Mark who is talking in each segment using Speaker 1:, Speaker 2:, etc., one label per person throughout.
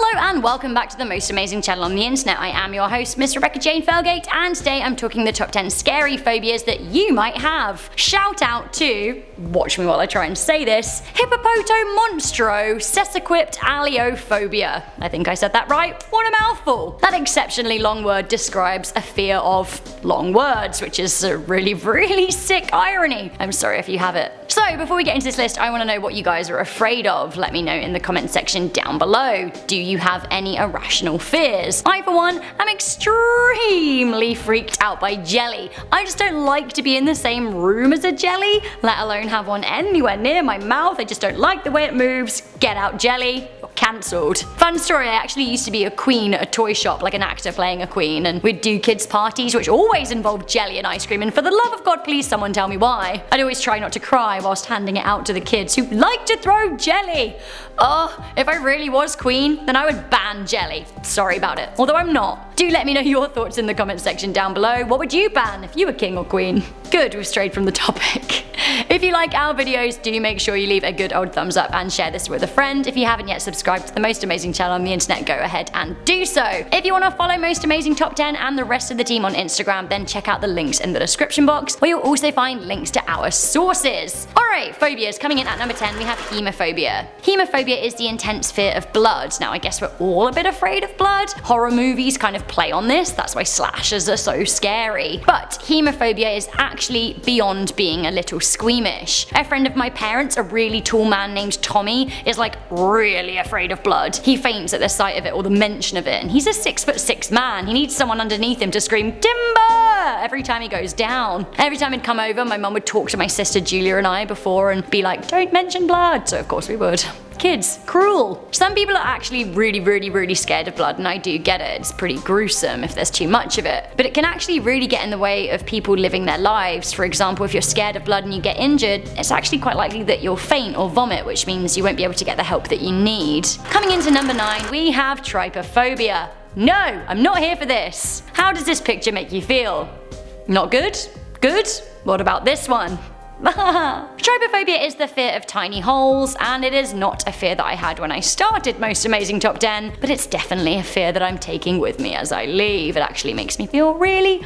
Speaker 1: Hello and welcome back to the most amazing channel on the internet. I am your host, Miss Rebecca Jane Felgate, and today I'm talking the top 10 scary phobias that you might have. Shout out to, watch me while I try and say this, Hippopotomonstrosesquippedaliophobia. I think I said that right. What a mouthful. That exceptionally long word describes a fear of long words, which is a really sick irony. I'm sorry if you have it. So before we get into this list, I want to know what you guys are afraid of. Let me know in the comment section down below. Do you have any irrational fears? I, for one, am extremely freaked out by jelly. I just don't like to be in the same room as a jelly, let alone have one anywhere near my mouth. I just don't like the way it moves. Get out, jelly. You're cancelled. Fun story, I actually used to be a queen at a toy shop, like an actor playing a queen, and we'd do kids' parties which always involved jelly and ice cream, and for the love of God, please someone tell me why. I'd always try not to cry whilst handing it out to the kids who like to throw jelly. Oh, if I really was queen, then I would ban jelly. Sorry about it. Although I'm not. Do let me know your thoughts in the comment section down below. What would you ban if you were king or queen? Good, we've strayed from the topic. If you like our videos, do make sure you leave a good old thumbs up and share this with a friend. If you haven't yet subscribed to the most amazing channel on the internet, go ahead and do so. If you want to follow Most Amazing Top 10 and the rest of the team on Instagram, then check out the links in the description box, where you'll also find links to our sources. Alright, phobias. Coming in at number 10, we have hemophobia. Hemophobia is the intense fear of blood. Now, I guess we're all a bit afraid of blood. Horror movies kind of play on this, that's why slashers are so scary. But hemophobia is actually beyond being a little squeamish. A friend of my parents, a really tall man named Tommy, is like really afraid of blood. He faints at the sight of it or the mention of it, and he's a 6'6" man. He needs someone underneath him to scream timber every time he goes down. Every time he'd come over, my mum would talk to my sister Julia and I before and be like, don't mention blood, so of course we would. Kids, cruel. Some people are actually really scared of blood, and I do get it. It's pretty gruesome if there's too much of it. But it can actually really get in the way of people living their lives. For example, if you're scared of blood and you get injured, it's actually quite likely that you'll faint or vomit, which means you won't be able to get the help that you need. Coming into number 9, we have trypophobia. No, I'm not here for this. How does this picture make you feel? Not good? Good? What about this one? Trypophobia is the fear of tiny holes, and it is not a fear that I had when I started Most Amazing Top 10, but it's definitely a fear that I'm taking with me as I leave. It actually makes me feel really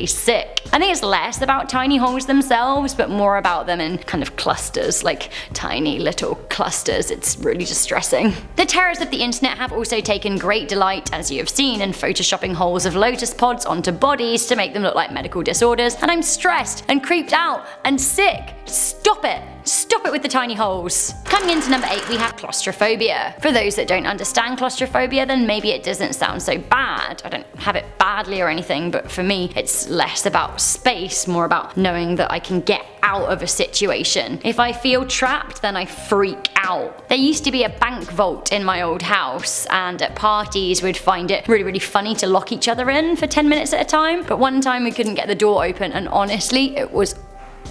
Speaker 1: sick. I think it's less about tiny holes themselves, but more about them in kind of clusters, like tiny little clusters. It's really distressing. The terrors of the internet have also taken great delight, as you have seen, in photoshopping holes of lotus pods onto bodies to make them look like medical disorders, and I'm stressed and creeped out and sick. Stop it. Stop it with the tiny holes. Coming into number 8, we have claustrophobia. For those that don't understand claustrophobia, then maybe it doesn't sound so bad. I don't have it badly or anything, but for me, it's less about space, more about knowing that I can get out of a situation. If I feel trapped, then I freak out. There used to be a bank vault in my old house, and at parties we'd find it really funny to lock each other in for 10 minutes at a time, but one time we couldn't get the door open, and honestly, it was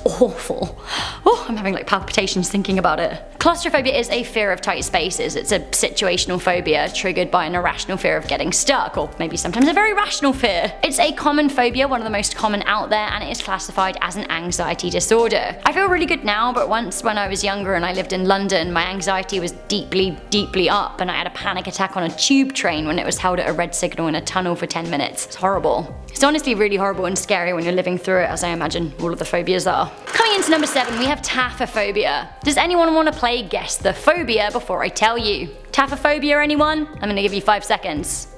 Speaker 1: awful. Oh, I'm having like palpitations thinking about it. Claustrophobia is a fear of tight spaces. It's a situational phobia triggered by an irrational fear of getting stuck, or maybe sometimes a very rational fear. It's a common phobia, one of the most common out there, and it is classified as an anxiety disorder. I feel really good now, but once when I was younger and I lived in London, my anxiety was deeply up, and I had a panic attack on a tube train when it was held at a red signal in a tunnel for 10 minutes. It's horrible. It's honestly really horrible and scary when you're living through it, as I imagine all of the phobias are. Coming into number 7, we have Tafferphobia. Does anyone want to play Guess the Phobia before I tell you? Tafferphobia, anyone? I'm gonna give you 5 seconds.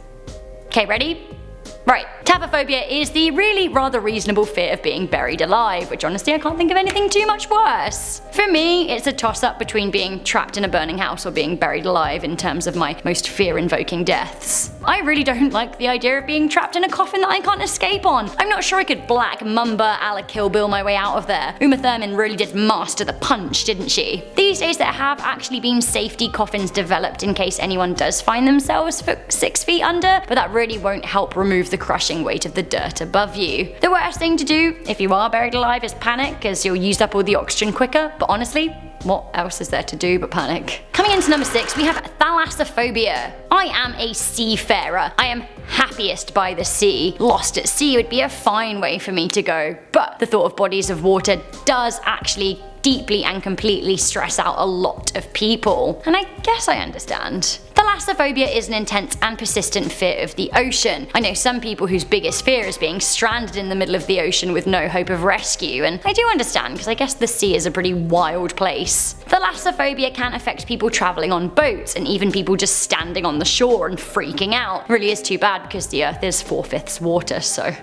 Speaker 1: Okay, ready? Right, Tafferphobia is the really rather reasonable fear of being buried alive, which honestly I can't think of anything too much worse. For me, it's a toss-up between being trapped in a burning house or being buried alive in terms of my most fear-invoking deaths. I really don't like the idea of being trapped in a coffin that I can't escape on. I'm not sure I could Black Mamba a la Kill Bill my way out of there. Uma Thurman really did master the punch, didn't she? These days there have actually been safety coffins developed in case anyone does find themselves 6 feet under, but that really won't help remove the crushing weight of the dirt above you. The worst thing to do if you are buried alive is panic, as you'll use up all the oxygen quicker, but honestly, what else is there to do but panic? Coming into number 6, we have Thalassophobia. I am a seafarer. I am happiest by the sea. Lost at sea would be a fine way for me to go, but the thought of bodies of water does actually deeply and completely stress out a lot of people, and I guess I understand. Thalassophobia is an intense and persistent fear of the ocean. I know some people whose biggest fear is being stranded in the middle of the ocean with no hope of rescue, and I do understand because I guess the sea is a pretty wild place. Thalassophobia can affect people travelling on boats and even people just standing on the shore and freaking out. It really is too bad because the earth is 4/5 water, so,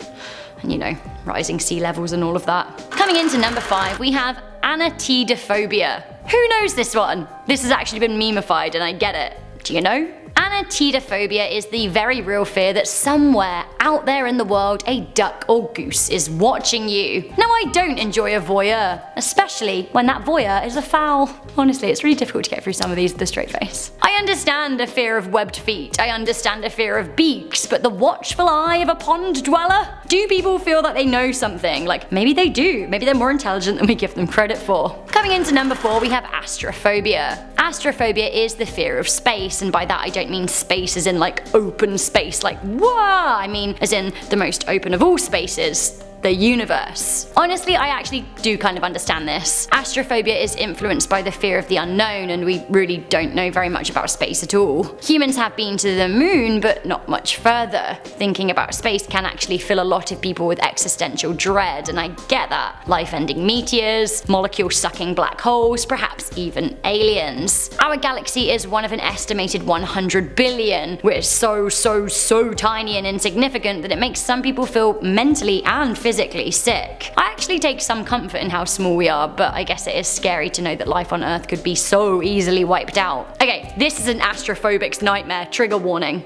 Speaker 1: and you know, rising sea levels and all of that. Coming into number 5, we have Nakidaphobia. Who knows this one? This has actually been memeified and I get it. Do you know? Nakidaphobia is the very real fear that somewhere out there in the world a duck or goose is watching you. Now I don't enjoy a voyeur, especially when that voyeur is a fowl. Honestly, it's really difficult to get through some of these with a straight face. I understand a fear of webbed feet, I understand a fear of beaks, but the watchful eye of a pond dweller? Do people feel that they know something? Like, maybe they do. Maybe they're more intelligent than we give them credit for. Coming into number 4, we have Astraphobia. Astraphobia is the fear of space, and by that I don't mean space as in like open space, like whoa, I mean as in the most open of all spaces, the universe. Honestly, I actually do kind of understand this. Astraphobia is influenced by the fear of the unknown, and we really don't know very much about space at all. Humans have been to the moon, but not much further. Thinking about space can actually fill a lot of people with existential dread, and I get that. Life-ending meteors, molecule-sucking black holes, perhaps even aliens. Our galaxy is one of an estimated 100 billion. We're so tiny and insignificant that it makes some people feel mentally and physically sick. I actually take some comfort in how small we are, but I guess it is scary to know that life on Earth could be so easily wiped out. Okay, this is an astrophobic's nightmare, trigger warning.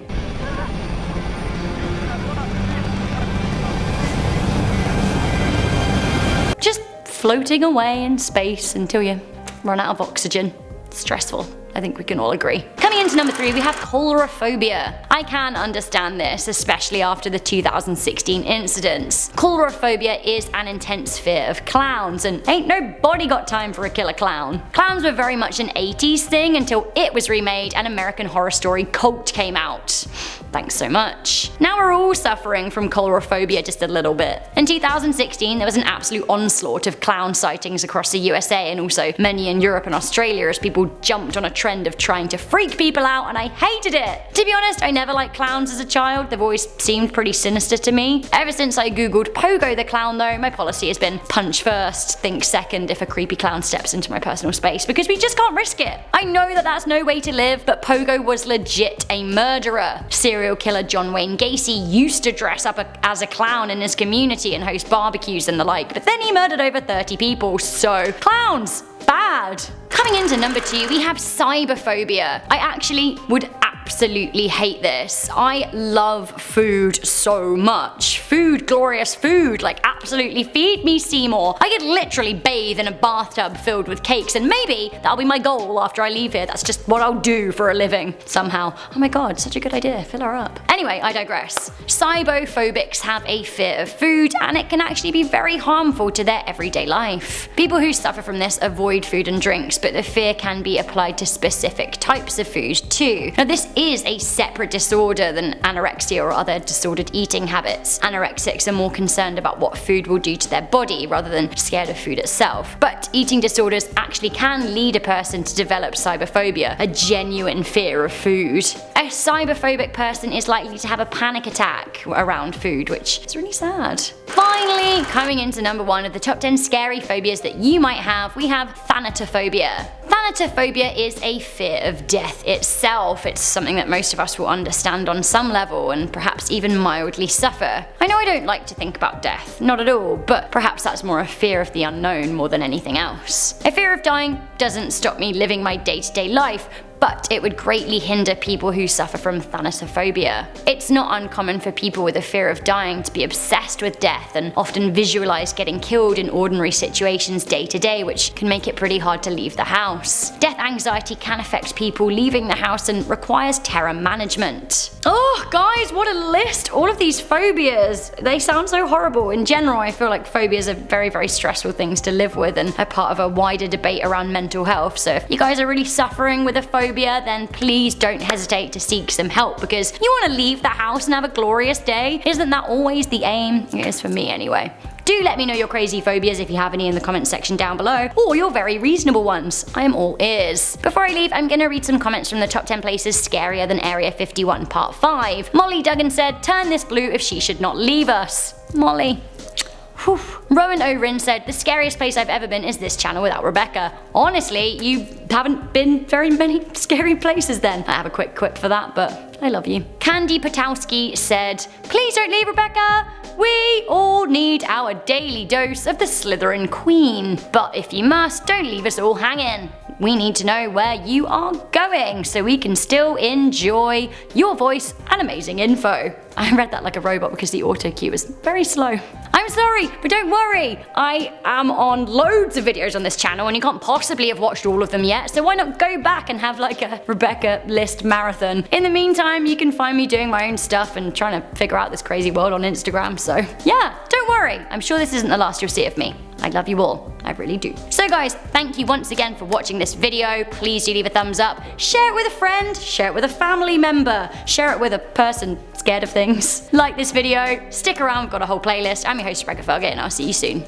Speaker 1: Just floating away in space until you run out of oxygen. Stressful. I think we can all agree. Coming into number 3, we have Coulrophobia. I can understand this, especially after the 2016 incidents. Coulrophobia is an intense fear of clowns, and ain't nobody got time for a killer clown. Clowns were very much an 80s thing until it was remade and American Horror Story Cult came out. Thanks so much. Now we're all suffering from coulrophobia just a little bit. In 2016, there was an absolute onslaught of clown sightings across the USA and also many in Europe and Australia as people jumped on a trend of trying to freak people out, and I hated it. To be honest, I never liked clowns as a child. They've always seemed pretty sinister to me. Ever since I googled Pogo the clown though, my policy has been punch first, think second if a creepy clown steps into my personal space, because we just can't risk it. I know that that's no way to live, but Pogo was legit a murderer. Serial killer John Wayne Gacy used to dress up as a clown in his community and host barbecues and the like, but then he murdered over 30 people, so clowns, bad. Coming into number 2, we have Cyberphobia. I actually would absolutely hate this. I love food so much. Food, glorious food, like absolutely feed me Seymour. I could literally bathe in a bathtub filled with cakes, and maybe that'll be my goal after I leave here. That's just what I'll do for a living, somehow. Oh my god, such a good idea, fill her up. Anyway, I digress. Cybophobics have a fear of food, and it can actually be very harmful to their everyday life. People who suffer from this avoid food and drinks, but the fear can be applied to specific types of food too. Now this is a separate disorder than anorexia or other disordered eating habits. Anorexics are more concerned about what food will do to their body rather than scared of food itself. But eating disorders actually can lead a person to develop cyberphobia, a genuine fear of food. A cyberphobic person is likely to have a panic attack around food, which is really sad. Finally, coming into number 1 of the top 10 scary phobias that you might have, we have Thanatophobia. Thanatophobia is a fear of death itself. It's something that most of us will understand on some level and perhaps even mildly suffer. I know I don't like to think about death, not at all, but perhaps that's more a fear of the unknown more than anything else. A fear of dying doesn't stop me living my day-to-day life, but it would greatly hinder people who suffer from thanatophobia. It's not uncommon for people with a fear of dying to be obsessed with death and often visualize getting killed in ordinary situations day to day, which can make it pretty hard to leave the house. Death anxiety can affect people leaving the house and requires terror management. Oh guys, what a list! All of these phobias, they sound so horrible. In general, I feel like phobias are very stressful things to live with and are part of a wider debate around mental health, so if you guys are really suffering with a phobia, then please don't hesitate to seek some help, because you want to leave the house and have a glorious day. Isn't that always the aim? It is for me anyway. Do let me know your crazy phobias if you have any in the comments section down below, or your very reasonable ones. I am all ears. Before I leave, I'm gonna read some comments from the top 10 places scarier than Area 51 Part 5. Molly Duggan said, turn this blue if she should not leave us. Molly. Whew. Rowan O'Rin said, the scariest place I've ever been is this channel without Rebecca. Honestly, you haven't been very many scary places then. I have a quick quip for that, but I love you. Candy Potowski said, please don't leave Rebecca. We all need our daily dose of the Slytherin Queen. But if you must, don't leave us all hanging. We need to know where you are going so we can still enjoy your voice and amazing info. I read that like a robot because the autocue was very slow. I'm sorry, but don't worry. I am on loads of videos on this channel and you can't possibly have watched all of them yet, so why not go back and have like a Rebecca list marathon. In the meantime, you can find me doing my own stuff and trying to figure out this crazy world on Instagram, so yeah, don't worry. I'm sure this isn't the last you'll see of me. I love you all. I really do. So guys, thank you once again for watching this video. Please do leave a thumbs up, share it with a friend, share it with a family member, share it with a person scared of things. Like this video, stick around, we've got a whole playlist. I'm your host, Rebecca, and I'll see you soon.